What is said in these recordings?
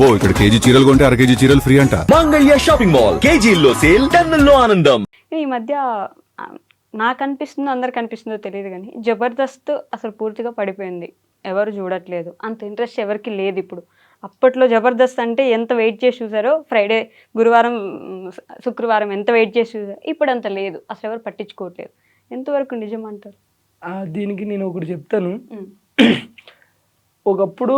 అబ్బో ఇక్కడ కేజీ చీరలు కొంటే అర కేజీ చీరలు ఫ్రీ అంట. మంగళ్య షాపింగ్ మాల్, కేజీల్లో సేల్, టన్నుల్లో ఆనందం. ఈ మధ్య ఆ, నాకు అనిపిస్తుందో అందరికి అనిపిస్తుందో తెలియదు కానీ జబర్దస్త్ అసలు పూర్తిగా పడిపోయింది. ఎవరు చూడట్లేదు, అంత ఇంట్రెస్ట్ ఎవరికి లేదు ఇప్పుడు. అప్పట్లో జబర్దస్త్ అంటే ఎంత వెయిట్ చేసి చూసారో, ఫ్రైడే, గురువారం, శుక్రవారం ఎంత వెయిట్ చేసి చూసారో, ఇప్పుడు అంత లేదు, అసలు ఎవరు పట్టించుకోవట్లేదు. ఎంతవరకు నిజం అంటారు? దీనికి నేను ఒకటి చెప్తాను. ఒకప్పుడు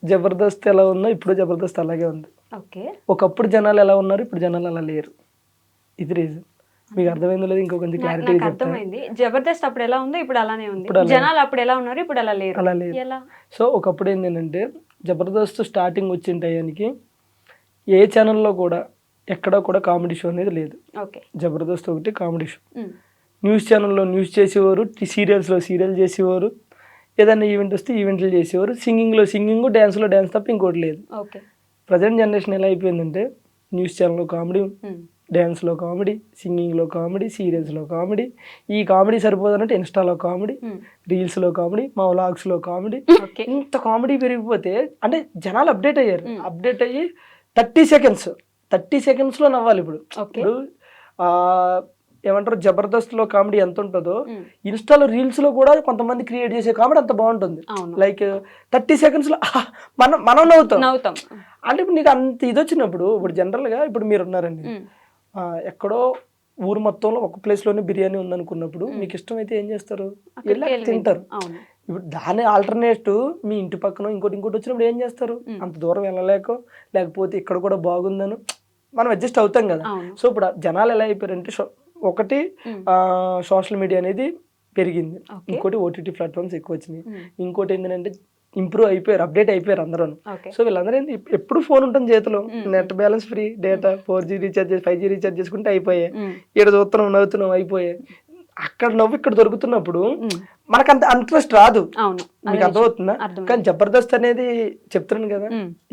జబర్దస్త్ ఎలా ఉందో ఇప్పుడు జబర్దస్త్ అలాగే ఉంది. ఓకే, ఒకప్పుడు జనాలు ఎలా ఉన్నారు, ఇప్పుడు జనాలు అలా లేరు. ఇది రీజన్. మీకు అర్థమైందో లేదు, ఇంకో కొంచెం క్లారిటీ నాకు అర్థమైంది. జబర్దస్త్ అప్పుడు ఎలా ఉందో ఇప్పుడు అలానే ఉంది. జనాలు అప్పుడు ఎలా ఉన్నారు, ఇప్పుడు అలా లేరు. అలా లేదు. ఎలా? సో ఒకప్పుడు ఏంటంటే జబర్దస్త్ స్టార్టింగ్ వచ్చిన టయానికి ఏ ఛానల్లో కూడా ఎక్కడా కూడా కామెడీ షో అనేది లేదు. ఓకే, జబర్దస్త్ ఒకటి కామెడీ షో. న్యూస్ ఛానల్లో న్యూస్ చేసేవారు, సీరియల్స్లో సీరియల్ చేసేవారు, ఏదైనా ఈవెంట్ వస్తే ఈవెంట్లు చేసేవారు, సింగింగ్లో సింగింగ్, డ్యాన్స్లో డ్యాన్స్ తప్ప ఇంకోటి లేదు. ఓకే, ప్రజెంట్ జనరేషన్ ఎలా అయిపోయిందంటే న్యూస్ ఛానల్లో కామెడీ, డ్యాన్స్లో కామెడీ, సింగింగ్లో కామెడీ, సీరియల్స్లో కామెడీ. ఈ కామెడీ సరిపోదన్నట్టు ఇన్స్టాలో కామెడీ, రీల్స్లో కామెడీ, మా వ్లాగ్స్లో కామెడీ. ఇంత కామెడీ పెరిగిపోతే అంటే జనాలు అప్డేట్ అయ్యారు. అప్డేట్ అయ్యి 30 సెకండ్స్లో నవ్వాలి. ఇప్పుడు ఏమంటారు, జబర్దస్త్లో కామెడీ ఎంత ఉంటుందో ఇన్స్టాలో రీల్స్లో కూడా కొంతమంది క్రియేట్ చేసే కామెడీ అంత బాగుంటుంది. లైక్ 30 సెకండ్స్లో మనం నవ్వుతాం. అంటే ఇప్పుడు నీకు అంత ఇది వచ్చినప్పుడు, ఇప్పుడు జనరల్గా ఇప్పుడు మీరు ఉన్నారండి, ఎక్కడో ఊరు మొత్తంలో ఒక ప్లేస్లోనే బిర్యానీ ఉందనుకున్నప్పుడు మీకు ఇష్టమైతే ఏం చేస్తారు, వెళ్ళి తింటారు. ఇప్పుడు దాని ఆల్టర్నేటివ్ మీ ఇంటి పక్కన ఇంకోటి వచ్చినప్పుడు ఏం చేస్తారు, అంత దూరం వెళ్ళలేకో లేకపోతే ఇక్కడ కూడా బాగుందను మనం అడ్జస్ట్ అవుతాం కదా. సో ఇప్పుడు జనాలు ఎలా అయిపోయారంటే, ఒకటి సోషల్ మీడియా అనేది పెరిగింది, ఇంకోటి ఓటీటీ ప్లాట్ఫామ్స్ ఎక్కువ వచ్చినాయి, ఇంకోటి ఏంటంటే ఇంప్రూవ్ అయిపోయారు, అప్డేట్ అయిపోయారు అందరూ. సో వీళ్ళందరూ ఏంటి, ఎప్పుడు ఫోన్ ఉంటుంది చేతిలో, net balance free, data 4G recharge 5G recharge చేసుకుంటే అయిపోయాయి, ఇక్కడ చూస్తున్నాం నవ్వుతున్నాం అయిపోయాయి. అక్కడ నవ్వు ఇక్కడ దొరుకుతున్నప్పుడు మనకు అంత ఇంట్రెస్ట్ రాదు. మీకు అర్థమవుతుందా? కానీ జబర్దస్త్ అనేది చెప్తున్నాను కదా,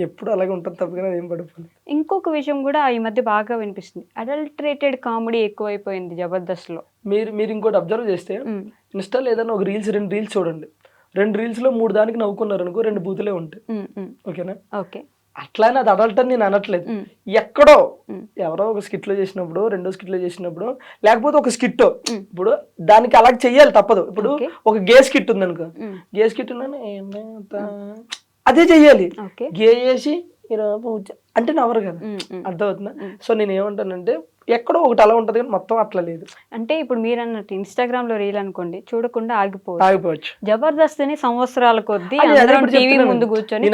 ఎప్పుడు అలాగే ఉంటుంది తప్ప ఏం పడిపోయింది. ఇంకొక విషయం కూడా ఈ మధ్య బాగా వినిపిస్తుంది, అడల్టరేటెడ్ కామెడీ ఎక్కువైపోయింది జబర్దస్త్ లో. మీరు ఇంకోటి అబ్జర్వ్ చేస్తే ఇన్స్టాలో ఏదైనా ఒక రెండు రీల్స్ చూడండి, 2 రీల్స్లో 3 దానికి నవ్వుకున్నారు అనుకో, 2 బూతులే ఉంటాయి. ఓకేనా? ఓకే, అట్లానే అది అడల్ట్ అని నేను అనట్లేదు. ఎక్కడో ఎవరో ఒక స్కిట్లో చేసినప్పుడు, రెండో స్కిట్లో చేసినప్పుడు, లేకపోతే ఒక స్కిట్ ఇప్పుడు దానికి అలా చెయ్యాలి తప్పదు. ఇప్పుడు ఒక గే స్కిట్ ఉంది అనుకో, గే స్కిట్ అదే చెయ్యాలి. గే చేసి అంటే నవ్వరు కదా, అర్థమవుతుందా? సో నేను ఏమంటానంటే ఎక్కడో ఒకటి అలా ఉంటది కానీ మొత్తం అట్లా లేదు. అంటే ఇప్పుడు మీరు అన్నట్టు ఇన్స్టాగ్రామ్ లో రీల్ అనుకోండి, చూడకుండా ఆగిపోవచ్చు. జబర్దస్త్ ని సంవత్సరాల కొద్దీ టీవీ ముందు కూర్చొని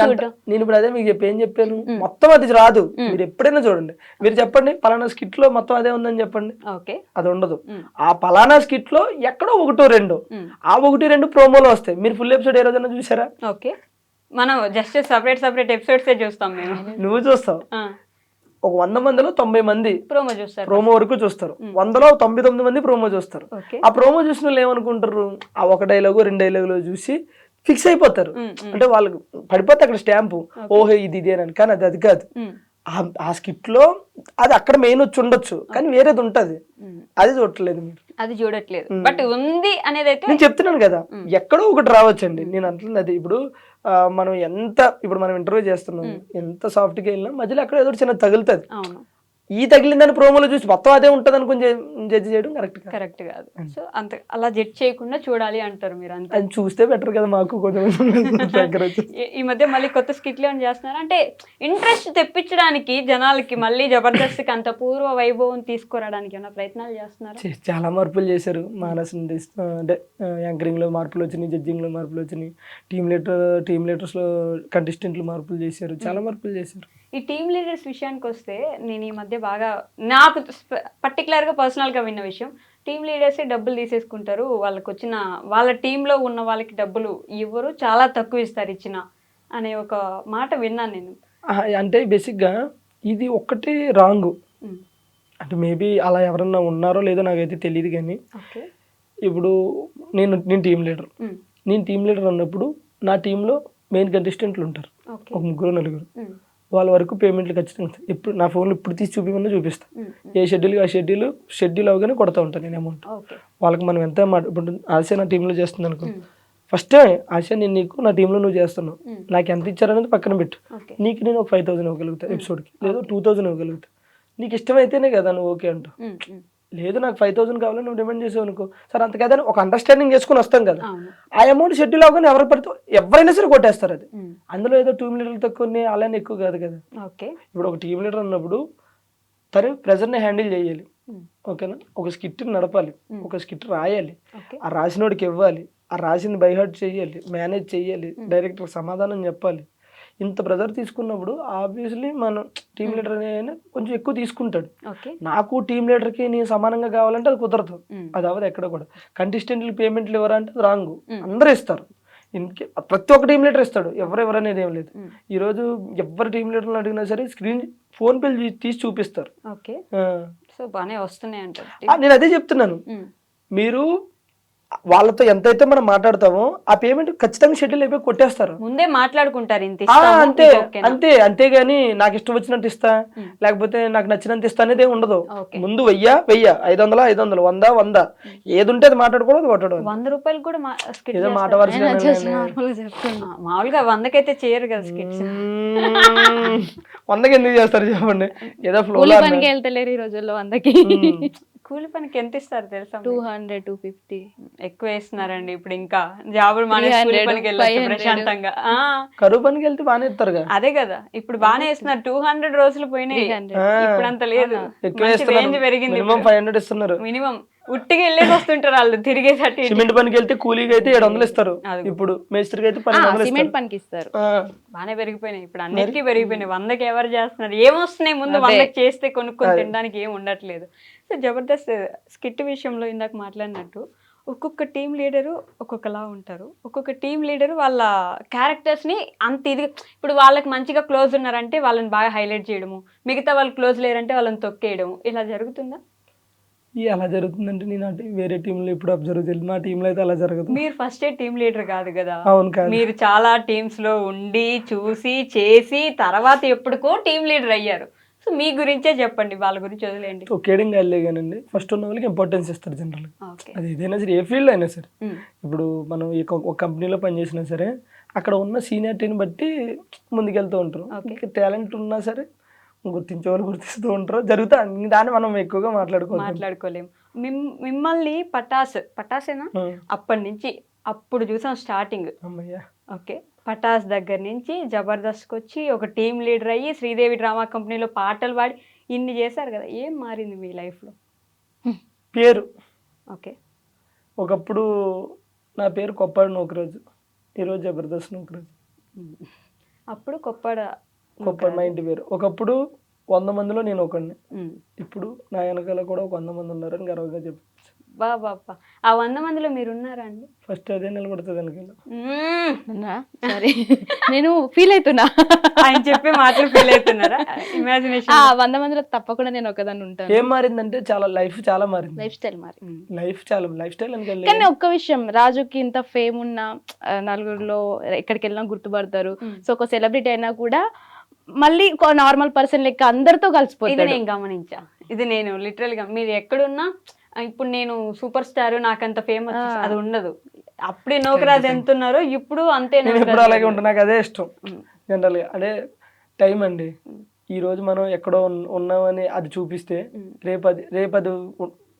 నేను ఇప్పుడు అదే మీకు ఏం చెప్పాను, మొత్తం అది రాదు. మీరు ఎప్పుడైనా చూడండి, మీరు చెప్పండి పలానా స్కిట్ లో మొత్తం అదే ఉందని చెప్పండి, అది ఉండదు. ఆ పలానా స్కిట్ లో ఎక్కడో 1-2 ఆ 1-2 ప్రోమోలో వస్తాయి. మీరు ఫుల్ ఎపిసోడ్ ఏ రోజైనా చూసారా? ఓకే, మనం జస్ట్ సపరేట్ ఎపిసోడ్స్ చూస్తాం. నువ్వు చూస్తావు, ఒక 100 మందిలో 90 మంది ప్రోమో వరకు చూస్తారు, 100లో 99 మంది ప్రోమో చూస్తారు. ఆ ప్రోమో చూసిన వాళ్ళు ఏమనుకుంటారు, ఆ 1 డైలాగు 2 డైలాగులు చూసి ఫిక్స్ అయిపోతారు. అంటే వాళ్ళకి పడిపోతే అక్కడ స్టాంపు, ఓహో ఇది ఇదేనని. కానీ అది కాదు. ఆ స్కిట్ లో అది అక్కడ మెయిన్ వచ్చి ఉండొచ్చు, కానీ వేరేది ఉంటది, అది చూడట్లేదు మీరు, అది చూడట్లేదు. బట్ ఉంది అనేది అయితే నేను చెప్తున్నాను కదా, ఎక్కడో ఒకటి రావచ్చండి. నేను అంటున్నది అది. ఇప్పుడు మనం మనం ఇంటర్వ్యూ చేస్తున్నాం, ఎంత సాఫ్ట్గా వెళ్ళినా మధ్యలో ఎక్కడ ఏదో చిన్న తగులుతుంది. ఈ తగిలిందని ప్రోమోలో చూసి మొత్తం అదే ఉంటుంది అనుకుని జడ్జి చేయడం కరెక్ట్ కాదు. సో అంత అలా జడ్జ్ చేయకుండా చూడాలి అంటారు మీరు. అంతే, అది చూస్తే బెటర్ కదా మాకు కొంచెం. ఈ మధ్య మళ్ళీ కొత్త స్కిట్లు ఏమైనా చేస్తున్నారు అంటే ఇంట్రెస్ట్ తెప్పించడానికి జనాలకి, మళ్ళీ జబర్దస్త్కి అంత పూర్వ వైభవం తీసుకురావడానికి ఏమైనా ప్రయత్నాలు చేస్తున్నారు? చాలా మార్పులు చేశారు. మానస్ అంటే యాంకరింగ్ లో మార్పులు వచ్చినాయి, జడ్జింగ్ లో మార్పులు వచ్చినాయి, టీమ్ లీడర్స్ లో కంటెస్టెంట్లు మార్పులు చేశారు, చాలా మార్పులు చేశారు. ఈ టీమ్ లీడర్స్ విషయానికి వస్తే నేను ఈ మధ్య బాగా నాకు పర్టికులర్గా పర్సనల్గా విన్న విషయం, టీమ్ లీడర్సే డబ్బులు తీసేసుకుంటారు, వాళ్ళ టీంలో ఉన్న వాళ్ళకి డబ్బులు ఇవ్వరు, చాలా తక్కువ ఇస్తారు ఇచ్చిన అనే ఒక మాట విన్నాను నేను. అంటే బేసిక్గా ఇది ఒక్కటి రాంగ్. అంటే మేబీ అలా ఎవరన్నా ఉన్నారో లేదో నాకైతే తెలియదు. కానీ ఇప్పుడు నేను టీమ్ లీడర్ అన్నప్పుడు నా టీంలో మెయిన్ కంటెస్టెంట్లు ఉంటారు, ఒక 3-4. వాళ్ళ వరకు పేమెంట్లు ఖచ్చితంగా ఇప్పుడు నా ఫోన్లో ఇప్పుడు తీసి చూపిమన్నా చూపిస్తాను. ఏ షెడ్యూల్ అవగానే కొడతా ఉంటాను నేను అమౌంట్. వాళ్ళకి మనం ఎంత ఇప్పుడు ఆల్సే నా టీంలో చేస్తుంది అనుకో, ఫస్ట్ ఆశ నేను నీకు నా టీంలో నువ్వు చేస్తున్నావు, నాకు ఎంత ఇచ్చారనేది పక్కన పెట్టు. ఓకే నీకు నేను ఒక 5,000 ఇవ్వగలుగుతా ఎపిసోడ్కి, లేదా 2,000 ఇవ్వగలుగుతా. నీకు ఇష్టమైతేనే కదా నువ్వు ఓకే అంటావు. లేదు నాకు 5,000 కావాలని నువ్వు డిమాండ్ చేసావు అనుకో, సరే అంత కదా ఒక అండర్స్టాండింగ్ చేసుకుని వస్తాం కదా. ఆ అమౌంట్ షెడ్యూల్ అవ్వగానే ఎవరు పడితే ఎవరైనా సరే కొట్టేస్తారు అది. అందులో ఏదో టీమ్ లీడర్ తక్కువ అలానే ఎక్కువ కాదు కదా. ఓకే ఇప్పుడు ఒక టీమ్ లీడర్ అన్నప్పుడు తను ప్రెజర్ని హ్యాండిల్ చేయాలి, ఓకేనా. ఒక స్కిట్ నడపాలి, ఒక స్కిట్ రాయాలి, ఆ రాసినోడికి ఇవ్వాలి, ఆ రాసింది బైహార్ట్ చేయాలి, మేనేజ్ చేయాలి, డైరెక్టర్ సమాధానం చెప్పాలి. ఇంత ప్రెజర్ తీసుకున్నప్పుడు ఆబ్వియస్లీ మనం టీమ్ లీడర్ అనే కొంచెం ఎక్కువ తీసుకుంటాడు. నాకు టీమ్ లీడర్కి నేను సమానంగా కావాలంటే అది కుదరదు, అది అవ్వదు ఎక్కడ కూడా. కంటెస్టెంట్లు పేమెంట్లు ఇవ్వరంటే అది రాంగ్, అందరూ ఇస్తారు. ఇంకే ప్రతి ఒక్క టీమ్ లీడర్ ఇస్తాడు, ఎవరు అనేది ఏం లేదు. ఈరోజు ఎవరు టీమ్ లీడర్ని అడిగినా సరే స్క్రీన్ ఫోన్ పేలు తీసి చూపిస్తారు. సో బాగానే వస్తున్నాయి అంటే నేను అదే చెప్తున్నాను. మీరు వాళ్ళతో ఎంతైతే మనం మాట్లాడతామో ఆ పేమెంట్ ఖచ్చితంగా షెడ్యూల్ అయిపోయి కొట్టేస్తారు, ముందే మాట్లాడుకుంటారు. అంతే అంతే అంతేగాని నాకు ఇష్టం వచ్చినట్టు ఇస్తా, లేకపోతే నాకు నచ్చినంత ఇస్తా అనేది ఉండదు. ముందు 1000 500 500 100 100 ఏది ఉంటే అది మాట్లాడుకోవడం, కొట్టడం. 100 రూపాయలు కూడా ఏదో మాట వరుసగా మామూలుగా 100కైతే చేయరు కదా స్కిట్స్. 100కి ఎందుకు చేస్తారు చెప్పండి, ఏదో ఫ్లో పనికి వెళ్తలేరు ఈ రోజుల్లో 100కి. కూలి పనికి ఎంత ఇస్తారు తెలుసా? 200 250 ఎక్కువ వేస్తున్నారండి ఇప్పుడు. ఇంకా జాబులు మానేసి కూలి పనికి వెళ్ళొచ్చు ప్రశాంతంగా. కరువు పనికి వెళ్తే బాగానే ఇస్తారు. అదే కదా ఇప్పుడు బాగానే ఇస్తున్నారు. 200 రోజులు పోయినాయి, ఇప్పుడు అంత లేదు, రేంజ్ పెరిగింది. 500 ఇస్తున్నారు మినిమం. ఉట్టిగా వెళ్ళేసి వస్తుంటారు వాళ్ళు తిరిగేసరికి. సిమెంట్ పనికి వెళ్తే కూలీకి అయితే 700 ఇస్తారు, ఇప్పుడు మేస్త్రికి అయితే 1200 సిమెంట్ పనికి ఇస్తారు. బాగానే పెరిగిపోయినాయి ఇప్పుడు, అన్నిటికీ పెరిగిపోయినాయి. 100కి ఎవరు చేస్తున్నారు? ఏమొస్తున్నాయి ముందు 100కి చేస్తే కొనుక్కొని తినడానికి ఏం ఉండట్లేదు. సో జబర్దస్త్ స్కిట్ విషయంలో ఇందాక మాట్లాడినట్టు ఒక్కొక్క టీం లీడరు ఒక్కొక్కలా ఉంటారు. ఒక్కొక్క టీం లీడరు వాళ్ళ క్యారెక్టర్స్ని అంత ఇది, ఇప్పుడు వాళ్ళకి మంచిగా క్లోజ్ ఉన్నారంటే వాళ్ళని బాగా హైలైట్ చేయడము, మిగతా వాళ్ళు క్లోజ్ లేరంటే వాళ్ళని తొక్కేయడము, ఇలా జరుగుతుందా? అలా జరుగుతుందంటే నేను అంటే వేరే టీంలో ఇప్పుడు అబ్జర్వ్ చేయలేదు, మా టీంలో అయితే అలా జరగదు. మీరు ఫస్ట్ టీం లీడర్ కాదు కదా. అవును కాదు, మీరు చాలా టీమ్స్ లో ఉండి చూసి చేసి తర్వాత ఎప్పుడుకో టీం లీడర్ అయ్యారు. సో మీ గురించే చెప్పండి, వాళ్ళ గురించి వదిలేండి. ఒకేడింగ్ వెళ్ళేగానండి ఫస్ట్ ఉన్న వాళ్ళకి ఇంపార్టెన్స్ ఇస్తారు జనరల్గా. అది ఏదైనా సరే, ఏ ఫీల్డ్ అయినా సరే. ఇప్పుడు మనం ఒక కంపెనీలో పనిచేసినా సరే అక్కడ ఉన్న సీనియారిటీని బట్టి ముందుకెళ్తూ ఉంటారు. టాలెంట్ ఉన్నా సరే గుర్తించే వాళ్ళు గుర్తిస్తూ ఉంటారు, జరుగుతా. దాన్ని మనం ఎక్కువగా మాట్లాడుకోలేము. మిమ్మల్ని పటాసేనా అప్పటి నుంచి అప్పుడు చూసాం స్టార్టింగ్. ఓకే, పటాస్ దగ్గర నుంచి జబర్దస్త్కి వచ్చి ఒక టీం లీడర్ అయ్యి శ్రీదేవి డ్రామా కంపెనీలో పాటలు పాడి ఇన్ని చేశారు కదా. ఏం మారింది మీ లైఫ్లో? పేరు. ఓకే, ఒకప్పుడు నా పేరు కొప్పాడు నోకరాజు, ఈరోజు జబర్దస్త్ నోకరాజు. అప్పుడు కొప్పాడ మా ఇంటి పేరు. ఒకప్పుడు 100 మందిలో నేను ఒకడిని, ఇప్పుడు నా వెనకాల కూడా ఒక 100 మంది ఉన్నారని గర్వంగా చెప్పచ్చు. బాబా, ఆ 100 మందిలో మీరు ఉన్నారా అండి? ఫస్ట్ అదే నిలబడుతుంది వెనకాల. సరే, నేను ఫీల్ అవుతున్నా, ఆయన చెప్పే మాటలు ఫీల్ అవుతున్నారా? ఇమాజినేషన్ 100 మందిలో తప్పకుండా నేను ఒకదాన్ని ఉంటాను. ఏం మారిందంటే లైఫ్ చాలా మారింది. లైఫ్ స్టైల్ లైఫ్ స్టైల్ అని. కానీ ఒక్క విషయం, రాజుకి ఇంత ఫేమ్ ఉన్న నలుగురిలో ఎక్కడికి వెళ్ళినా గుర్తుపడతారు. సో ఒక సెలబ్రిటీ అయినా కూడా మళ్ళీ నార్మల్ పర్సన్ లెక్క అందరితో కలిసిపోతుంది. ఇది నేను గమనించా, ఇది నేను లిటరల్ గా. మీరు ఎక్కడున్నా ఇప్పుడు నేను సూపర్ స్టార్ నాకంత ఫేమస్ అది ఉండదు. అప్పుడే నోకరాజు ఎంత ఉన్నారో ఇప్పుడు అంతే. ఎప్పుడు అలాగే ఉంటాను, నాకు అదే ఇష్టం జనరల్ గా. అదే టైం అండి. ఈ రోజు మనం ఎక్కడో ఉన్నామని అది చూపిస్తే రేపు అది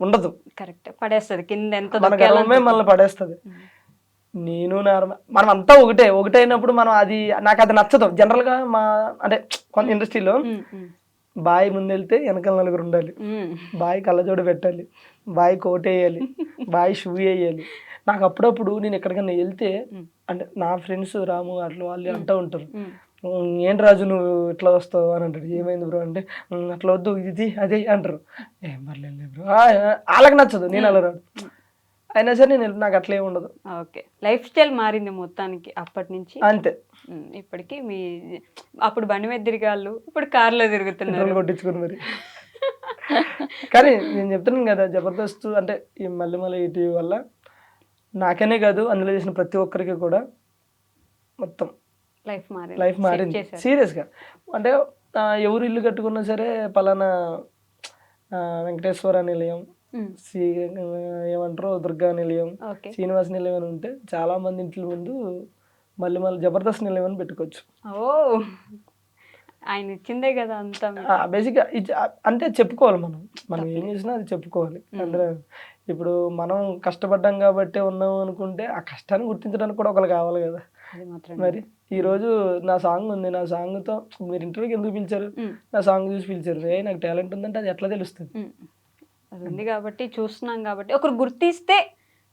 ఉండదు. కరెక్ట్, పడేస్తుంది కింద. ఎంత మనల్ని పడేస్తుంది. నేను మనం అంతా ఒకటైనప్పుడు మనం నాకు అది నచ్చదు జనరల్ గా. అంటే కొంత ఇండస్ట్రీలో బాయ్ ముందెళ్తే వెనకాల నలుగురు ఉండాలి, బాయ్ కళ్ళజోడు పెట్టాలి, బాయ్ కోట్ వేయాలి, బాయ్ షూ వేయాలి. నాకు అప్పుడప్పుడు నేను ఎక్కడికన్నా వెళ్తే అంటే నా ఫ్రెండ్స్ రాము అట్లా వాళ్ళు అంటూ ఉంటారు, ఏంటి రాజు నువ్వు ఇట్లా వస్తావు అని అంటాడు. ఏమైంది బ్రో అంటే అట్లా వద్దు ఇది అదే అంటారు. ఏం పర్లేదు బ్రో, వాళ్ళకి నచ్చదు, నేను అలా రాడు. అయినా సరే నాకు అట్లే ఉండదు. ఓకే, లైఫ్ స్టైల్ మారింది మొత్తానికి అప్పటి నుంచి అంతే. ఇప్పటికి మీ అప్పుడు బండి మీద తిరిగాళ్ళు, ఇప్పుడు కార్లో తిరుగుతున్నారు, కొట్టించుకుని మరి. కానీ నేను చెప్తున్నాను కదా, జబర్దస్త్ అంటే ఈ మళ్ళీ ఈటీవీ వల్ల నాకనే కాదు అందులో చేసిన ప్రతి ఒక్కరికి కూడా మొత్తం లైఫ్ మారింది సీరియస్గా. అంటే ఎవరు ఇల్లు కట్టుకున్నా సరే పలానా వెంకటేశ్వర నిలయం, ఏమంటారు దుర్గా నిలయం, ఓకే. శ్రీనివాస నిలయం అని ఉంటే చాలా మంది ఇంటి ముందు మళ్ళీ జబర్దస్త్ నిలయం అని పెట్టుకోవచ్చు. ఓ ఆయన ఇచ్చిందే కదా అంతా మీకు. బేసిక్గా అంటే చెప్పుకోవాలి మనం ఏం చేసినా అది చెప్పుకోవాలి. అందులో ఇప్పుడు మనం కష్టపడ్డాం కాబట్టి ఉన్నాం అనుకుంటే ఆ కష్టాన్ని గుర్తించడానికి కూడా ఒకరు కావాలి కదా. అది మాత్రం మరి ఈరోజు నా సాంగ్ ఉంది, నా సాంగ్తో మీరు ఇంటర్వ్యూకి ఎందుకు పిలిచారు, నా సాంగ్ చూసి పిలిచారు, నాకు టాలెంట్ ఉందంటే అది ఎట్లా తెలుస్తుంది? అది ఉంది కాబట్టి చూస్తున్నాం కాబట్టి ఒకరు గుర్తిస్తే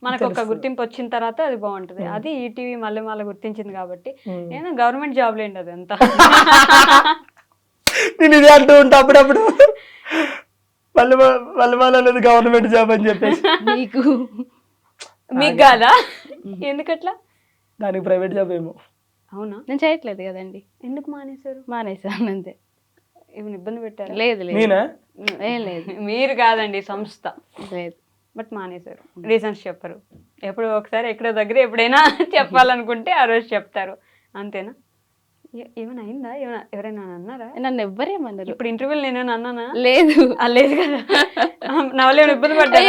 మనకు ఒక గుర్తింపు వచ్చిన తర్వాత అది బాగుంటుంది. అది ఈటీవీ మల్లెమాల గుర్తించింది కాబట్టి నేను గవర్నమెంట్ జాబ్ లేండి అది అంతా. నేను ఇదే అంటూ ఉంటా అప్పుడప్పుడు, మల్లెమాల అనేది గవర్నమెంట్ జాబ్ అని చెప్పేసి. మీకు మీకు కాదా? ఎందుకట్లా? దానికి ప్రైవేట్ జాబ్ ఏమో. అవునా? నేను చేయట్లేదు కదండి, ఎందుకు మానేశారు? మానేసాను అంతే. ఏమైనా ఇబ్బంది పెట్టారు? లేదు లేదు నేనా? ఏం లేదు మీరు కాదండి, సంస్థ. లేదు. బట్ మానేశారు, రీజన్స్ చెప్పరు. ఎప్పుడు ఒకసారి ఎక్కడో దగ్గర ఎప్పుడైనా చెప్పాలనుకుంటే ఆ రోజు చెప్తారు, అంతేనా? ఏమైనా అయిందా? ఎవరైనా అన్నారా? నన్ను ఎవ్వరేమన్నారు ఇప్పుడు ఇంటర్వ్యూలు నేను అన్నానా? లేదు. లేదు కదా. నా వల్ల ఏమైనా ఇబ్బంది పడ్డా?